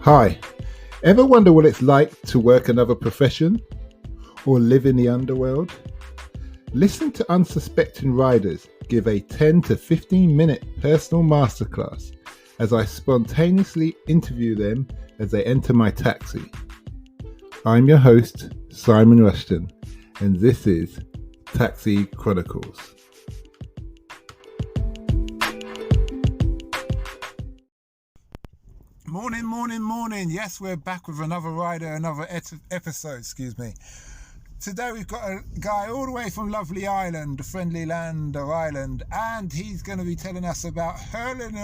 Hi, ever wonder what it's like to work another profession or live in the underworld? Listen to unsuspecting riders give a 10 to 15 minute personal masterclass as I spontaneously interview them as they enter my taxi. I'm your host, Simon Rushton, and this is Taxi Chronicles. Morning. Yes, we're back with another rider, another episode, Today we've got a guy all the way from lovely Ireland, the friendly land of Ireland, and he's going to be telling us about Hurling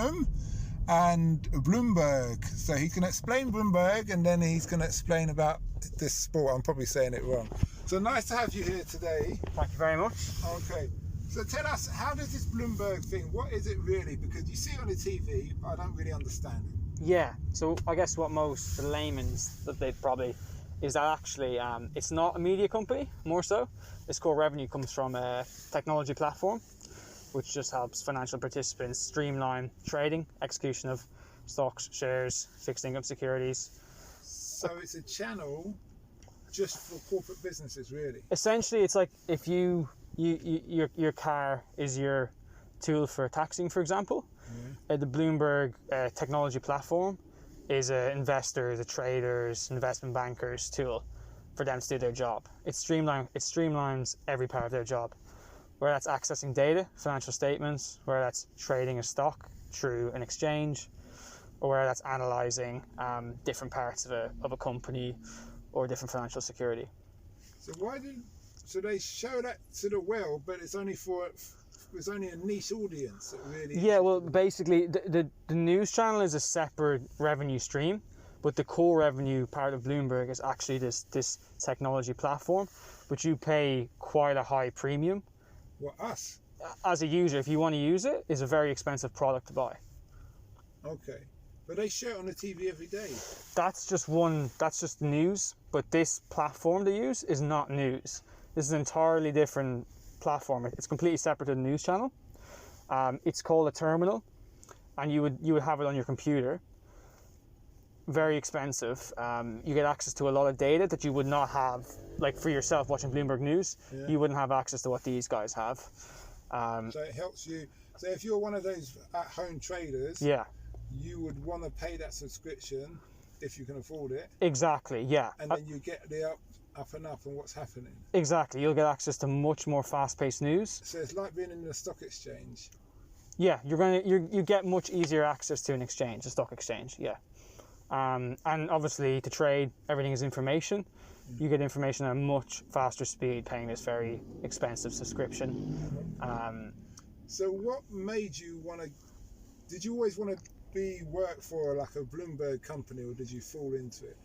and Bloomberg. So he's going to explain Bloomberg, and then he's going to explain about this sport. I'm probably saying it wrong. So nice to have you here today. Thank you very much. Okay. So tell us, how does this Bloomberg thing, what is it really? Because you see it on the TV, but I don't really understand it. Yeah, so I guess what most the layman's that they'd probably is that actually it's not a media company, more so. Its core revenue comes from a technology platform which just helps financial participants streamline trading, execution of stocks, shares, fixed income securities. So it's a channel just for corporate businesses, really? Essentially, it's like if your car is your tool for taxing, for example. The Bloomberg technology platform is investors, traders, investment bankers' tool for them to do their job. It streamlines every part of their job, whether that's accessing data, financial statements, whether that's trading a stock through an exchange, or whether that's analysing different parts of a company or different financial security. So they show that to the world, but it's only a niche audience that really... Yeah, well, basically, the news channel is a separate revenue stream, but the core revenue part of Bloomberg is actually this technology platform, but you pay quite a high premium. What, us? As a user, if you want to use it, it's a very expensive product to buy. Okay. But they show it on the TV every day. That's just news, but this platform they use is not news. This is an entirely different platform. It's completely separate to the news channel. It's called a terminal, and you would have it on your computer. Very expensive. You get access to a lot of data that you would not have, like for yourself watching Bloomberg News. Yeah. You wouldn't have access to what these guys have. So it helps you. So if you're one of those at-home traders, yeah, you would want to pay that subscription if you can afford it. Exactly. Yeah. And then you get the up and what's happening. Exactly. You'll get access to much more fast-paced news. So it's like being in the stock exchange. Yeah, you get much easier access to an exchange, a stock exchange. Yeah, and obviously to trade, everything is information. You get information at a much faster speed, paying this very expensive subscription. So what made you want to? Did you always want to work for like a Bloomberg company, or did you fall into it?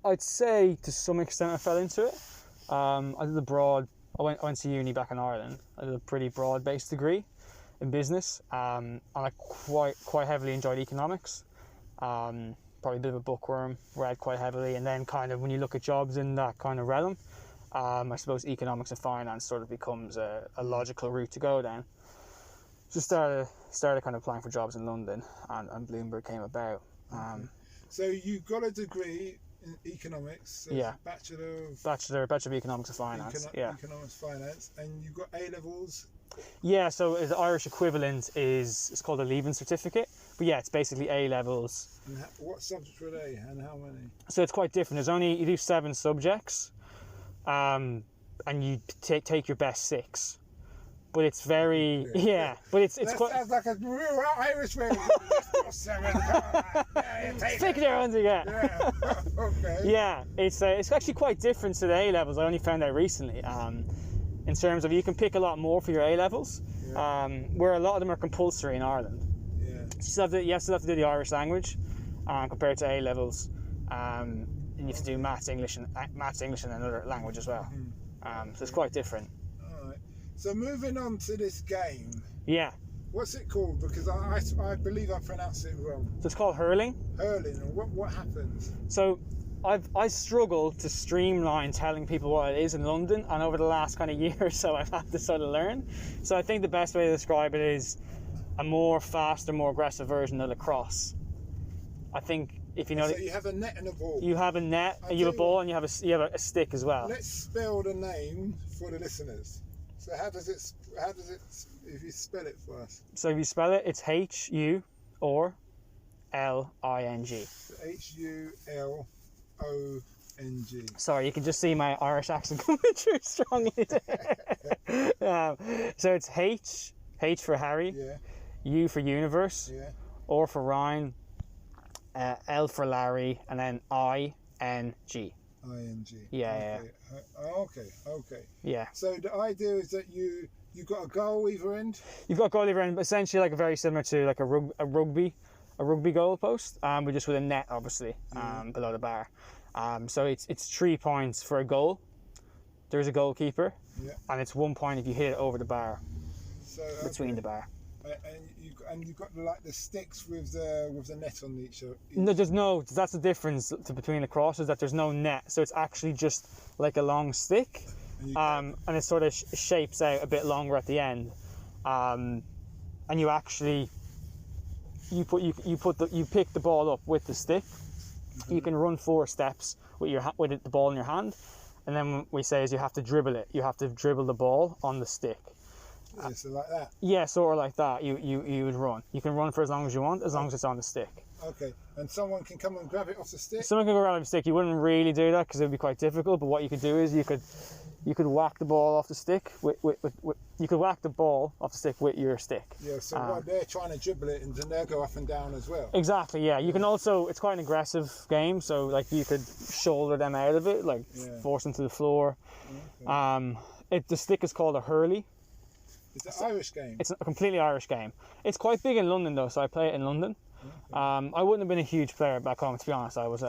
I'd say to some extent I fell into it. I went to uni back in Ireland. I did a pretty broad-based degree in business, and I quite heavily enjoyed economics. Probably a bit of a bookworm, read quite heavily, and then kind of when you look at jobs in that kind of realm, I suppose economics and finance sort of becomes a logical route to go down. Just started kind of applying for jobs in London, and Bloomberg came about. So you got a degree in economics. So yeah. Bachelor of Economics and Finance. Economics Finance, and you got A levels. Yeah, so the Irish equivalent it's called a Leaving Certificate, but yeah, it's basically A levels. And what subjects were they, and how many? So it's quite different. You do 7 subjects, and you take your best 6. But it's very but it's quite. Sounds like a real Irish way. Stick their ones again. Yeah. Okay. Yeah, it's actually quite different to the A levels. I only found out recently. In terms of you can pick a lot more for your A levels, where a lot of them are compulsory in Ireland. Yeah. You still have to do the Irish language, compared to A levels, and you have to do maths, English, and another language as well. So it's quite different. So moving on to this game. Yeah. What's it called? Because I believe I pronounced it wrong. So it's called Hurling. Hurling. And what happens? So I struggled to streamline telling people what it is in London, and over the last kind of year or so I've had to sort of learn. So I think the best way to describe it is a more faster, more aggressive version of lacrosse. I think if you know. So you have a net and a ball. You have a net, and you have a ball, and you have a stick as well. Let's spell the name for the listeners. So how does it? If you spell it for us. So if you spell it, it's HURLING. HULONG. Sorry, you can just see my Irish accent coming through strongly there. So it's H for Harry, Yeah. U for universe, Yeah. R for Ryan, L for Larry, and then ING. ING. Yeah, Okay. Yeah. So the idea is that you got a goal either end. You've got goal either end, but essentially like very similar to like a rugby goal post, but just with a net, obviously, below the bar. So it's 3 points for a goal. There's a goalkeeper, and it's 1 point if you hit it over the bar. So between the bar. And you've got like the sticks with the net on each. No, that's the difference between the crosses, that there's no net, so it's actually just like a long stick, and it sort of shapes out a bit longer at the end, and you actually you pick the ball up with the stick. You can run 4 steps with the ball in your hand, and then what we say is you have to dribble it. You have to dribble the ball on the stick. Yeah, so like that. Yeah, sort of like that. You would run. You can run for as long as you want, as long as it's on the stick. Okay, and someone can come and grab it off the stick. Someone can go grab the stick. You wouldn't really do that because it would be quite difficult. But what you could do is you could whack the ball off the stick you could whack the ball off the stick with your stick. Yeah, so while they're trying to dribble it, and then they'll go up and down as well. Exactly. Yeah, you can also. It's quite an aggressive game, so like you could shoulder them out of it, like force them to the floor. Okay. The stick is called a hurley. It's an Irish game. It's a completely Irish game. It's quite big in London though, so I play it in London. Okay. I wouldn't have been a huge player back home, to be honest. I was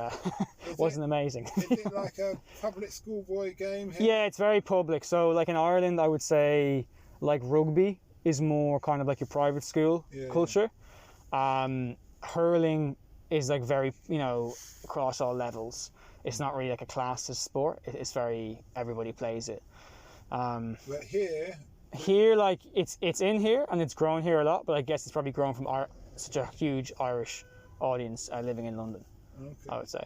wasn't amazing. Is it like a public schoolboy game here? Yeah, it's very public. So like in Ireland, I would say like rugby is more kind of like your private school culture. Yeah. Hurling is like very, across all levels. It's not really like a classist sport. It's very, everybody plays it. But here, like it's in here and it's grown here a lot, but I guess it's probably grown from such a huge Irish audience living in London. Okay. I would say.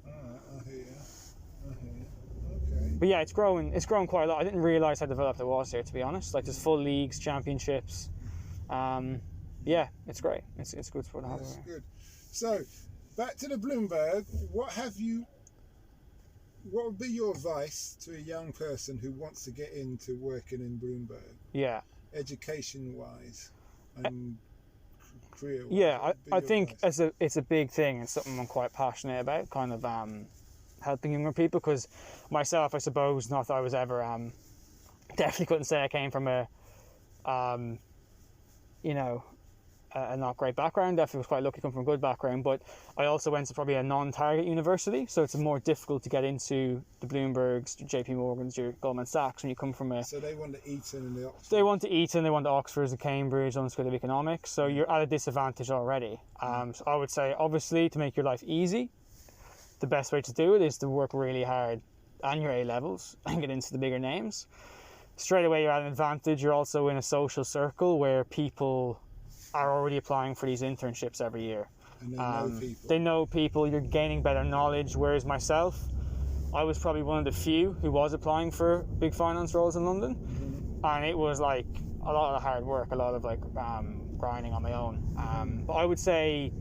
Alright, I hear you. Okay. But yeah, it's grown quite a lot. I didn't realise how developed it was here, to be honest. Like there's full leagues, championships. Yeah, it's great. It's good sport to have. That's good. So, back to the Bloomberg. What would be your advice to a young person who wants to get into working in Bloomberg? Yeah. Education-wise and career-wise. Yeah, I think it's a big thing and something I'm quite passionate about, kind of helping younger people, because myself, I suppose, not that I was ever, definitely couldn't say I came from a not great background. Definitely was quite lucky to come from a good background, but I also went to probably a non-target university, so it's more difficult to get into the Bloombergs, your JP Morgans, your Goldman Sachs when you come from a... So they want to Eton and the Oxford. They want to Eton, they want to Oxford, the Cambridge, London School of Economics, so you're at a disadvantage already. So I would say, obviously, to make your life easy, the best way to do it is to work really hard on your A-levels and get into the bigger names. Straight away you're at an advantage. You're also in a social circle where people are already applying for these internships every year. And they know people. They know people, you're gaining better knowledge, whereas myself, I was probably one of the few who was applying for big finance roles in London. Mm-hmm. And it was like a lot of hard work, a lot of like grinding on my own. But I would say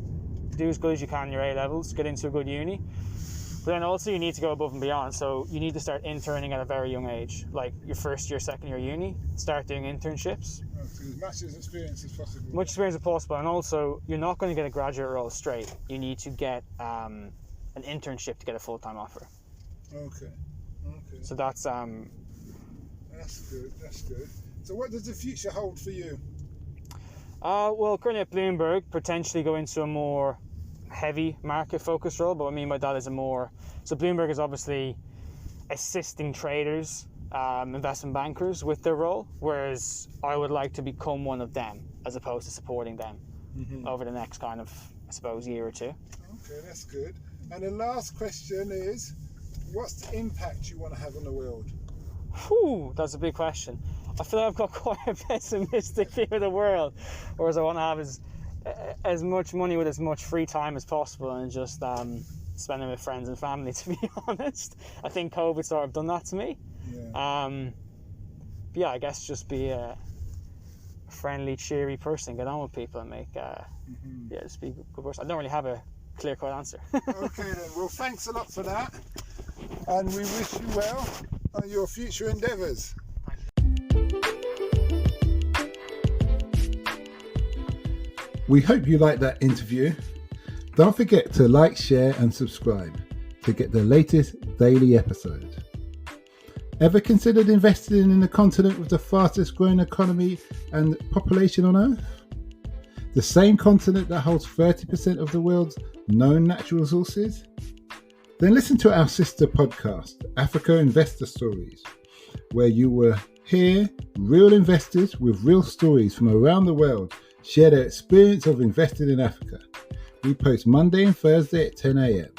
do as good as you can in your A-levels, get into a good uni. But then also you need to go above and beyond. So you need to start interning at a very young age, like your first year, second year uni, start doing internships. So as much experience as possible. Much experience as possible. And also, you're not going to get a graduate role straight. You need to get an internship to get a full-time offer. Okay. So that's... That's good. So what does the future hold for you? Well, currently at Bloomberg, potentially go into a more heavy market focused role, but what I mean by that is so Bloomberg is obviously assisting traders, investment bankers with their role, whereas I would like to become one of them as opposed to supporting them over the next kind of, I suppose, year or two. Okay, that's good. And the last question is, what's the impact you want to have on the world? Whew, that's a big question. I feel like I've got quite a pessimistic view of the world, whereas I want to have as much money with as much free time as possible, and just spending with friends and family, to be honest. I think COVID sort of done that to me. But yeah, I guess just be a friendly, cheery person, get on with people, and make just be a good person. I don't really have a clear-cut answer. Okay then, well thanks a lot for that, and we wish you well on your future endeavours. We hope you liked that interview. Don't forget to like, share and subscribe to get the latest daily episode. Ever considered investing in the continent with the fastest growing economy and population on Earth? The same continent that holds 30% of the world's known natural resources? Then listen to our sister podcast, Africa Investor Stories, where you will hear real investors with real stories from around the world share their experience of investing in Africa. We post Monday and Thursday at 10 a.m.